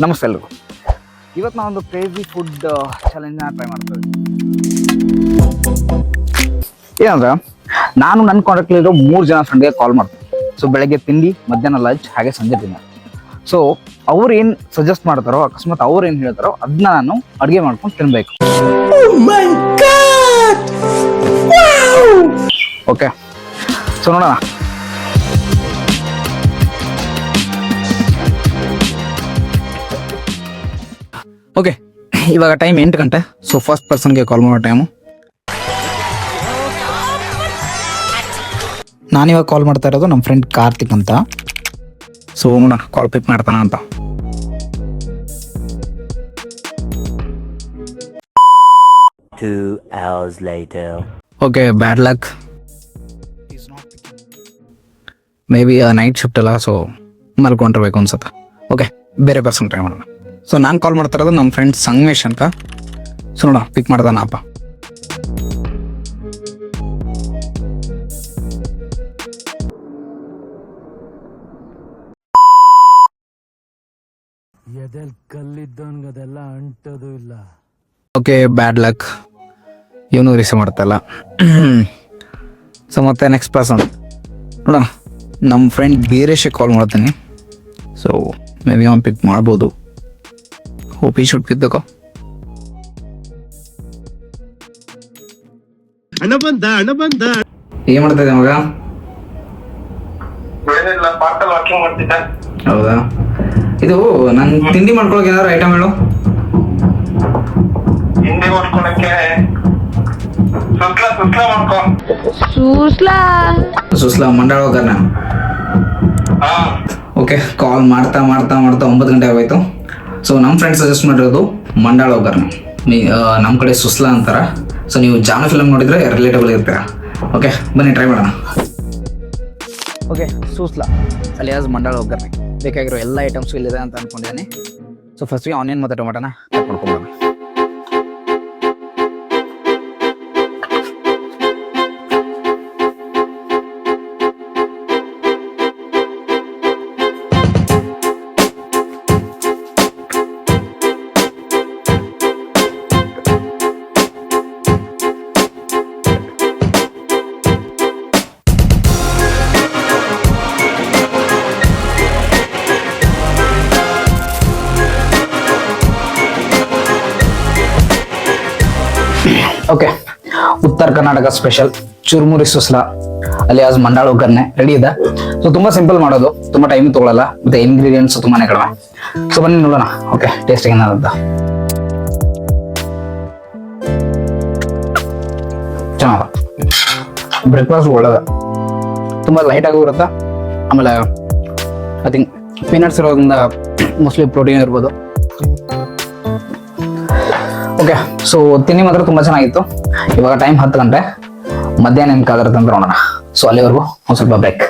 ನಮಸ್ತೆ ಎಲ್ರಿಗೂ. ಇವತ್ತು ನಾವೊಂದು ಕ್ರೇಜಿ ಫುಡ್ ಚಾಲೆಂಜ್ನ ಟ್ರೈ ಮಾಡ್ತೀವಿ. ಏನಂದ್ರೆ ನಾನು ನನ್ನ ಕಾಂಟ್ಯಾಕ್ಟ್ಲಿರೋ 3 ಜನ ಫ್ರೆಂಡ್ಗೆ ಕಾಲ್ ಮಾಡ್ತೀನಿ. ಸೊ ಬೆಳಗ್ಗೆ ತಿಂಡಿ, ಮಧ್ಯಾಹ್ನ ಲಂಚ್, ಹಾಗೆ ಸಂಜೆ ಡಿನ್ನರ್. ಸೊ ಅವ್ರು ಏನು ಸಜೆಸ್ಟ್ ಮಾಡ್ತಾರೋ, ಅಕಸ್ಮಾತ್ ಅವ್ರು ಏನು ಹೇಳ್ತಾರೋ ಅದನ್ನ ನಾನು ಅಡುಗೆ ಮಾಡ್ಕೊಂಡು ತಿನ್ಬೇಕು. ಓಕೆ, ಸೊ ನೋಡೋಣ. ಓಕೆ, ಇವಾಗ ಟೈಮ್ 8 ಗಂಟೆ. ಸೊ ಫಸ್ಟ್ ಪರ್ಸನ್ಗೆ ಕಾಲ್ ಮಾಡೋ ಟೈಮು. ನಾನಿವಾಗ ಕಾಲ್ ಮಾಡ್ತಾ ಇರೋದು ನಮ್ಮ ಫ್ರೆಂಡ್ ಕಾರ್ತಿಕ್ ಅಂತ. ಸೊ ನೋಡೋಣ ಕಾಲ್ ಪಿಕ್ ಮಾಡ್ತಾನ ಅಂತ. Okay, bad luck. May be night shift ಅಲ್ಲ, ಸೊ ಮಲ್ಕೊಂಡಿರ್ಬೇಕು ಅನ್ಸುತ್ತೆ. ಓಕೆ, ಬೇರೆ ಪರ್ಸನ್ ಟ್ರೈ ಮಾಡೋಣ. ಸೊ ನಾನು ಕಾಲ್ ಮಾಡ್ತಾ ಇರೋದು ನಮ್ಮ ಫ್ರೆಂಡ್ ಸಂಗಮೇಶ್ ಅಂತ. ಸೊ ನೋಡ ಪಿಕ್ ಮಾಡ್ದಾನಪ್ಪ. ಕಲ್ಲಿದ್ದವನ್ಗದೆಲ್ಲ ಅಂಟೋದು ಇಲ್ಲ. Okay, bad luck. ಇವನು ರಿಸೀವ್ ಮಾಡ್ತಲ್ಲ. ಸೊ ಮತ್ತೆ ನೆಕ್ಸ್ಟ್ ಪರ್ಸನ್ ನೋಡ, ನಮ್ಮ ಫ್ರೆಂಡ್ ಬೀರೇಶ್ ಕಾಲ್ ಮಾಡ್ತೀನಿ. ಸೊ ಮೇ ಬಿ ಅವ್ನು ಪಿಕ್ ಮಾಡ್ಬೋದು. ಹೋಪ್ ಈ ಶುಡ್ ಪಿಕ್ ದ ಕಾಲ್. ಏನ್ ಮಾಡ್ತಾ ಇದ್ದೆ ಮಗ? ಹೌದಾ, ಇದು ನನ್ ತಿಂಡಿ ಮಾಡ್ಕೊಳಕ್ ಏನಾದ್ರು ಐಟಮ್ ಹೇಳು. ತಿಂಡಿ ಮಾಡ್ಕೊಳಕ್ಕೆ ಸುಸ್ಲಾ ಮಂಡಾಳ ಹೋಗಾರ. ಓಕೆ, ಕಾಲ್ ಮಾಡ್ತಾ ಮಾಡ್ತಾ ಮಾಡ್ತಾ 9 ಗಂಟೆ ಆಗೋಯ್ತು. ಸೊ ನಮ್ಮ ಫ್ರೆಂಡ್ ಸಜೆಸ್ಟ್ ಮಾಡಿರೋದು ಮಂಡಾಳ ಹೋಗಾರ್ನ. ನಮ್ಮ ಕಡೆ ಸುಸ್ಲಾ ಅಂತಾರ. ಸೊ ನೀವು ಜಾನ ಫಿಲಮ್ ನೋಡಿದ್ರೆ ರಿಲೇಟಬಲ್ ಇರ್ತೀರಾ. ಓಕೆ, ಬನ್ನಿ ಟ್ರೈ ಮಾಡೋಣ. ಓಕೆ, ಸೂಸ್ಲಾ ಅಲಿಯಾಸ್ ಮಂಡಾಳ ಹೋಗಾರ್ನೆ ಬೇಕಾಗಿರೋ ಎಲ್ಲ ಐಟಮ್ಸು ಇಲ್ಲಿದೆ ಅಂತ ಅನ್ಕೊಂಡಿದ್ದೀನಿ. ಸೊ ಫಸ್ಟ್ಗೆ ಆನಿಯನ್ ಮತ್ತು ಟೊಮೆಟೊನ ಕಟ್ ಮಾಡ್ಕೊಂಬೋಣ. ಓಕೆ, ಉತ್ತರ ಕರ್ನಾಟಕ ಸ್ಪೆಷಲ್ ಚುರುಮುರಿ ಸುಸ್ಲಾ ಅಲಿಯಾಸ್ ಮಂಡಾಳ ಒಗ್ಗರಣೆ ರೆಡಿ ಇದೆ. ಸೊ ತುಂಬಾ ಸಿಂಪಲ್ ಮಾಡೋದು, ತುಂಬಾ ಟೈಮ್ ತಗೊಳ್ಳಲ್ಲ, ಮತ್ತೆ ಇಂಗ್ರೀಡಿಯೆಂಟ್ಸ್ ತುಂಬಾನೇ ಕಡಿಮೆ. ಸೊ ಬನ್ನಿ ನೋಡೋಣ. ಓಕೆ, ಟೇಸ್ಟ್ ಏನಾದಂತ. ಚೆನ್ನಾಗ ಬ್ರೇಕ್ಫಾಸ್ಟ್ ಒಳ್ಳೆದ, ತುಂಬಾ ಲೈಟ್ ಆಗಿ ಇರುತ್ತೆ. ಆಮೇಲೆ ಐ ಥಿಂಕ್ ಪೀನಟ್ಸ್ ಇರೋದ್ರಿಂದ ಮೋಸ್ಟ್ಲಿ ಪ್ರೋಟೀನ್ ಇರ್ಬೋದು. ಓಕೆ, ಸೊ ತಿಂಡಿ ಮಾತ್ರ ತುಂಬಾ ಚೆನ್ನಾಗಿತ್ತು. ಇವಾಗ ಟೈಮ್ 10 ಗಂಟೆ, ಮಧ್ಯಾಹ್ನ ಏನ್ ಕಾದಿರುತ್ತೆ ಅಂತ ನೋಡೋಣ. ಸೊ ಅಲ್ಲಿವರೆಗೂ ಒಂದ್ ಸ್ವಲ್ಪ ಬ್ರೇಕ್.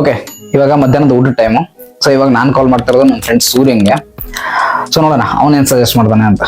ಓಕೆ, ಇವಾಗ ಮಧ್ಯಾಹ್ನದ ಊಟದ ಟೈಮು. ಸೊ ಇವಾಗ ನಾನು ಕಾಲ್ ಮಾಡ್ತಾ ಇರೋದು ನನ್ನ ಫ್ರೆಂಡ್ ಸೂರ್ಯಂಗೆ. ಸೊ ನೋಡೋಣ ಅವನೇನ್ ಸಜೆಸ್ಟ್ ಮಾಡ್ತಾನೆ ಅಂತ.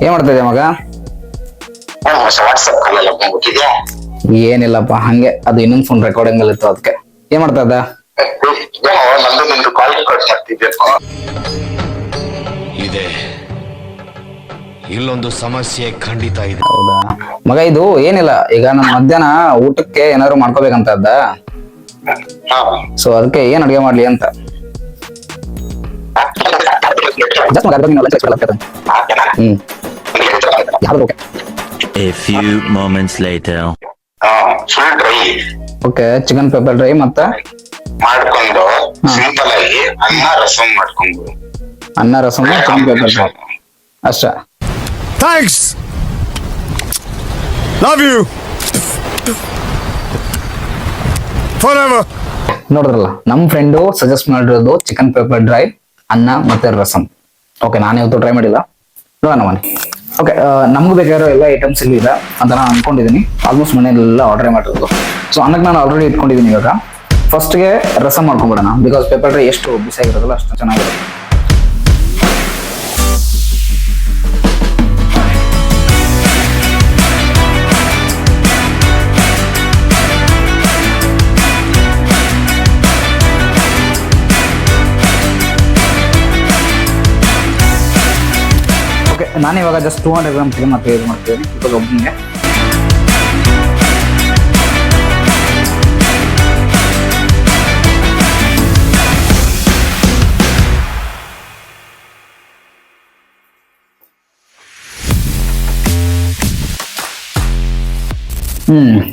ಏನ್ ಮಾಡ್ತಾ ಇದ್ದೆ ಮಗ? ಏನಿಲ್ಲಪ್ಪ, ಹಂಗೆ ಅದು ಇನ್ನೊಂದು ಫೋನ್ ರೆಕಾರ್ಡಿಂಗ್ ಅಲ್ಲಿ ಇತ್ತು, ಅದಕ್ಕೆ. ಏನ್ ಮಾಡ್ತಾ ಇದ್ದ? ಇದೆ, ಇಲ್ಲೊಂದು ಸಮಸ್ಯೆ ಖಂಡಿತ ಇದೆ. ಹೌದಾ ಮಗ, ಇದು ಏನಿಲ್ಲ, ಈಗ ನಾನು ಮಧ್ಯಾಹ್ನ ಊಟಕ್ಕೆ ಏನಾದ್ರು ಮಾಡ್ಕೋಬೇಕಂತ ಇದ್ದ. ಸೊ ಅದಕ್ಕೆ ಏನ್ ಅಡುಗೆ ಮಾಡ್ಲಿ ಅಂತ. ಓಕೆ, ಚಿಕನ್ ಪೆಪ್ಪರ್ ಡ್ರೈ ಮತ್ತೆ ಮಾಡ್ಕೊಂಡು ಸಿಂಪಲ್ ಆಗಿ ಅನ್ನ ರಸಂ ಮಾಡ್ಕೊಂಡು. ಅನ್ನ ರಸಂ ಚಿಕನ್ ಪೆಪ್ಪರ್ ಡ್ರೈ ಅಷ್ಟ. Thanks. Love you. Forever. ನೋಡಿದ್ರಲ್ಲ, ನಮ್ಮ ಫ್ರೆಂಡು ಸಜೆಸ್ಟ್ ಮಾಡಿರೋದು ಚಿಕನ್ ಪೆಪ್ಪರ್ ಡ್ರೈ, ಅನ್ನ ಮತ್ತೆ ರಸಂ. ಓಕೆ, ನಾನು ಇವತ್ತು ಟ್ರೈ ಮಾಡಿಲ್ಲ. ನೋಡೋಣ ಬನ್ನಿ. ಓಕೆ, ನಮ್ಗೆ ಬೇಕಾಗಿರೋ ಎಲ್ಲ ಐಟಮ್ಸ್ ಇಲ್ಲಿ ಇದೆ ಅಂತ ನಾನು ಅನ್ಕೊಂಡಿದ್ದೀನಿ. ಆಲ್ಮೋಸ್ಟ್ ಮನೆಯಲ್ಲೆಲ್ಲ ಆರ್ಡರ್ ಮಾಡಿರೋದು. ಸೊ ಅನ್ನಕ್ಕೆ ನಾನು ಆಲ್ರೆಡಿ ಇಟ್ಕೊಂಡಿದ್ದೀನಿ. ಇವಾಗ ಫಸ್ಟ್ಗೆ ರಸಮ್ ಮಾಡ್ಕೊಂಡ್ಬಿಡೋಣ. ಬಿಕಾಸ್ ಪೆಪ್ಪರ್ ಡ್ರೈ ಎಷ್ಟು ಬಿಸಿಯಾಗಿರೋದಲ್ಲ ಅಷ್ಟು ಚೆನ್ನಾಗಿರುತ್ತೆ. ಓಕೆ, ನಾನು ಇವಾಗ ಜಸ್ಟ್ 200 ಗ್ರಾಮ್ ಚಿಕನ್ ಮಾತ್ರ ಯೂಸ್ ಮಾಡ್ತಿದ್ದೀನಿ ಬಿಕಾಸ್ ಒಬ್ಬನಿಗೆ.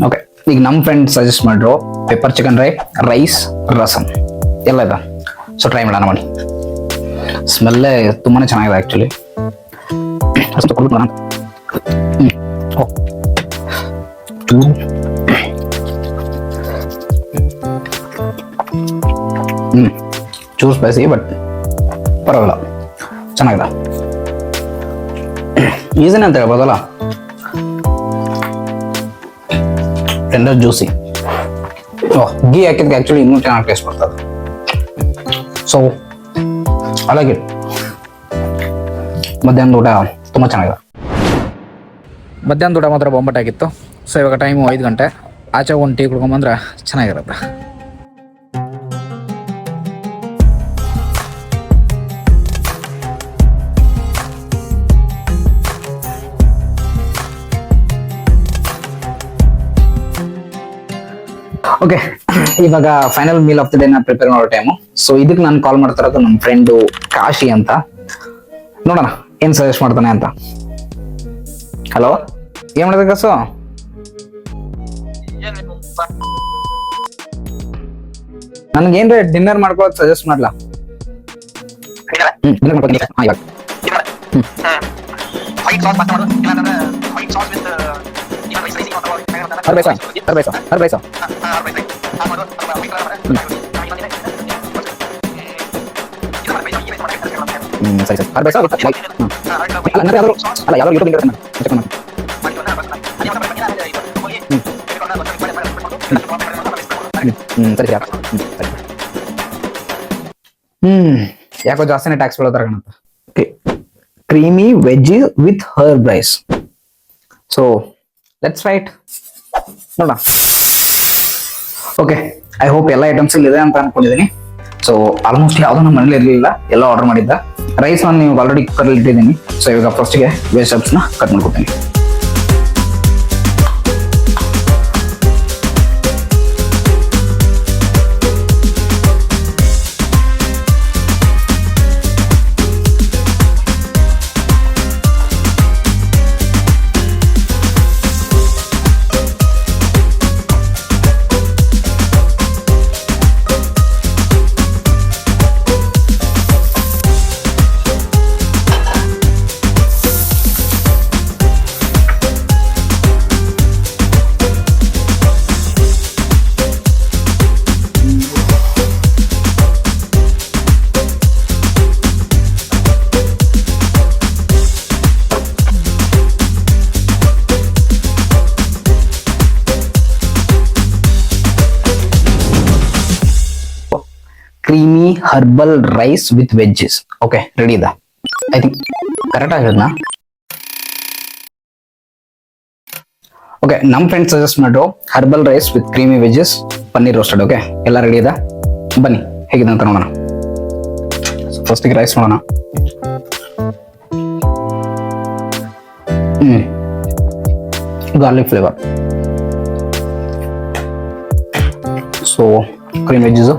ಓಕೆ, ಈಗ ನಮ್ಮ ಫ್ರೆಂಡ್ ಸಜೆಸ್ಟ್ ಮಾಡಿದ್ರು pepper chicken dry, rice, rasam ಎಲ್ಲ ಇದೆ. ಸೊ ಟ್ರೈ ಮಾಡೋಣ ಮಾಡಿ. ಸ್ಮೆಲ್ಲೇ ತುಂಬಾನೇ ಚೆನ್ನಾಗಿದೆ ಆ್ಯಕ್ಚುಲಿ. ಅಷ್ಟು ಕೊಡ್ಬಿಟ್ಟು ಚೂರು ಸ್ಪೈಸಿ ಬಟ್ ಪರವಾಗಿಲ್ಲ, ಚೆನ್ನಾಗಿದೆ. ಈಸಿನೇ ಅಂತ ಹೇಳ್ಬೋದಲ್ಲ. Tender juicy. ಗೀ ಹಾಕಿದ್ಕೆ ಆ್ಯಕ್ಚುಲಿ ಇನ್ನೂ ಚೆನ್ನಾಗಿ ಟೇಸ್ಟ್ ಬರ್ತದೆ. So I like it. ಮಧ್ಯಾಹ್ನದ ಊಟ ತುಂಬ ಚೆನ್ನಾಗಿದೆ. ಮಧ್ಯಾಹ್ನದ ಊಟ ಮಾತ್ರ ಬೊಂಬಟ್ಟಾಗಿತ್ತು. ಸೊ ಇವಾಗ ಟೈಮು 5 ಗಂಟೆ. ಆಚೆ ಒಂದು ಟೀ ಕುಡ್ಕೊಂಬಂದ್ರೆ ಚೆನ್ನಾಗಿರುತ್ತೆ. ಓಕೆ, ಇವಾಗ final meal of the day ನ ಪ್ರಿಪೇರ್ ಮಾಡೋ ಟೈಮು. ಸೊ ಇದಕ್ಕೆ ನಾನು ಕಾಲ್ ಮಾಡ್ತಾ ಇರೋದು ನಮ್ಮ ಫ್ರೆಂಡು ಕಾಶಿ ಅಂತ. ನೋಡೋಣ ಏನ್ ಸಜೆಸ್ಟ್ ಮಾಡ್ತಾನೆ ಅಂತ. ಹಲೋ, ಏನ್ ಮಾಡಿದೆ ಕಸು? ನನ್ಗೇನ್ರಿ ಡಿನ್ನರ್ ಮಾಡ್ಕೊಳ್ಳೋದು ಸಜೆಸ್ಟ್ ಮಾಡ್ಲಾ? ಡಿನ್ನರ್ ಮಾಡ್ಕೊತೀನಿ. ಇವಾಗ ಸರಿ ಸರಿ ಅಲ್ಲ ಯಾವ್ದು ಯೂಟ್ಯೂಬ್ ಸರಿ ಯಾಕೋ ಜಾಸ್ತಿನೇ ಟ್ಯಾಕ್ಸ್ ಬೀಳೋದ್ರ ಕಾಣುತ್ತ. Creamy veggie with herb rice. So let's try it. ನೋಡೋಣ. ಓಕೆ, ಐ ಹೋಪ್ ಎಲ್ಲ ಐಟಮ್ಸ್ ಇಲ್ಲಿ ಇದೆ ಅಂತ ಅನ್ಕೊಂಡಿದ್ದೀನಿ. ಸೊ ಆಲ್ಮೋಸ್ಟ್ ಯಾವ್ದು ನಮ್ಮ ಮನೇಲಿ ಇರಲಿಲ್ಲ, ಎಲ್ಲ ಆರ್ಡರ್ ಮಾಡಿದ್ದ. ರೈಸ್ ನಾನು ನೀವು ಆಲ್ರೆಡಿ ಕುಕ್ಕರಲ್ಲಿ ಇಟ್ಟಿದ್ದೀನಿ. ಸೊ ಇವಾಗ ಫಸ್ಟ್ಗೆ ವೆಜಿಟೇಬಲ್ಸ್ನ ಕಟ್ ಮಾಡ್ಕೊತೀನಿ. Creamy herbal rice with veggies. Okay, ready ಇದೆ. ಐ ಥಿಂಕ್ ಕರೆಕ್ಟ್ ಆಗಿರೋದ್ನಾ? ಓಕೆ, ನಮ್ಮ ಫ್ರೆಂಡ್ ಸಜೆಸ್ಟ್ ಮಾಡಿದ್ರು herbal rice with creamy veggies, paneer roasted. Okay, ಎಲ್ಲ ರೆಡಿ ಇದೆ. ಬನ್ನಿ ಹೇಗಿದೆ ಅಂತ ನೋಡೋಣ. ಫಸ್ಟಿಗೆ ರೈಸ್ ನೋಡೋಣ. Garlic flavour. So cream veggies.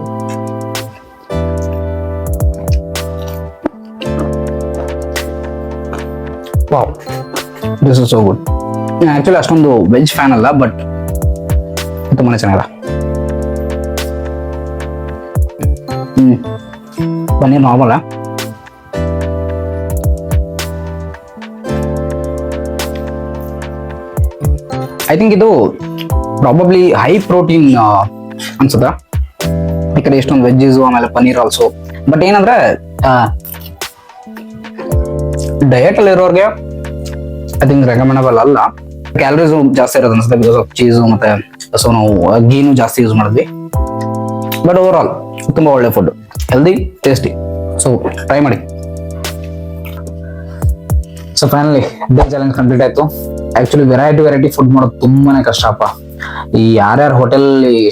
Wow, this is so good. Actually ಅಷ್ಟೊಂದು ವೆಜ್ ಫ್ಯಾನ್ ಅಲ್ಲ, ಬಟ್ ತುಂಬಾನೇ ಚೆನ್ನಾಗಿದೆ. ಪನ್ನೀರ್ ನಾರ್ಮಲ್. ಐ ಥಿಂಕ್ ಇದು ಪ್ರಾಬಬ್ಲಿ ಹೈ ಪ್ರೋಟೀನ್ ಅನ್ಸುತ್ತ. ಈ ಕಡೆ ಎಷ್ಟೊಂದು ವೆಜ್ಜಸ್ ಆಮೇಲೆ ಪನ್ನೀರ್ ಆಲ್ಸೋ. ಬಟ್ ಏನಂದ್ರೆ ಡಯಟ್ ಅಲ್ಲಿ ಇರೋರಿಗೆ ಐ ಥಿಂಕ್ ರೆಕಮೆಂಡಬಲ್ ಅಲ್ಲ. ಕ್ಯಾಲರೀಸ್ ಜಾಸ್ತಿ ಇರೋದು ಅನ್ಸುತ್ತೆ ಬಿಕಾಸ್ ಆಫ್ ಚೀಸು ಮತ್ತೆ ಸೊ ನಾವು ಗೀನು ಜಾಸ್ತಿ ಯೂಸ್ ಮಾಡಿದ್ವಿ. ಬಟ್ ಓವರ್ ಆಲ್ ತುಂಬಾ ಒಳ್ಳೆ food, healthy, tasty. So try ಮಾಡಿ. So finally day challenge complete ಆಯ್ತು. ಆಕ್ಚುಲಿ ವೆರೈಟಿ ಫುಡ್ ಮಾಡೋದು ತುಂಬಾನೇ ಕಷ್ಟಪ್ಪ. ಈ ಯಾರ್ಯಾರು ಹೋಟೆಲ್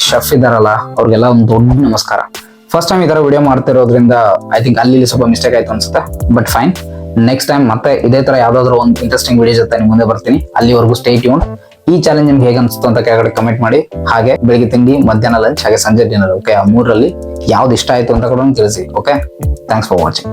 ಶೆಫ್ ಇದಾರಲ್ಲ ಅವ್ರಿಗೆಲ್ಲ ಒಂದು ದೊಡ್ಡ ನಮಸ್ಕಾರ. ಫಸ್ಟ್ ಟೈಮ್ ಈ ತರ ವಿಡಿಯೋ ಮಾಡ್ತಿರೋದ್ರಿಂದ ಐ ಥಿಂಕ್ ಅಲ್ಲಿ ಸ್ವಲ್ಪ ಮಿಸ್ಟೇಕ್ ಆಯ್ತು ಅನ್ಸುತ್ತೆ. ಬಟ್ ಫೈನ್, ನೆಕ್ಸ್ಟ್ ಟೈಮ್ ಮತ್ತೆ ಇದೇ ತರ ಯಾವ್ದಾದ್ರು ಒಂದು ಇಂಟ್ರೆಸ್ಟಿಂಗ್ ವಿಡಿಯೋ ಜೊತೆ ನಿಮ್ಮ ಮುಂದೆ ಬರ್ತೀನಿ. ಅಲ್ಲಿವರೆಗೂ ಸ್ಟೇ ಟ್ಯೂನ್. ಈ ಚಾಲೆಂಜ್ ನಿಮ್ಗೆ ಹೇಗೆ ಅನ್ಸುತ್ತೆ ಅಂತ ಕೆಳಗಡೆ ಕಮೆಂಟ್ ಮಾಡಿ. ಹಾಗೆ ಬೆಳಿಗ್ಗೆ ತಿಂಡಿ, ಮಧ್ಯಾಹ್ನ ಲಂಚ್, ಹಾಗೆ ಸಂಜೆ ಡಿನ್ನರ್, ಓಕೆ, ಆ ಮೂರಲ್ಲಿ ಯಾವ್ದು ಇಷ್ಟ ಆಯ್ತು ಅಂತ ಕೂಡ ತಿಳಿಸಿ. Okay, thanks for watching.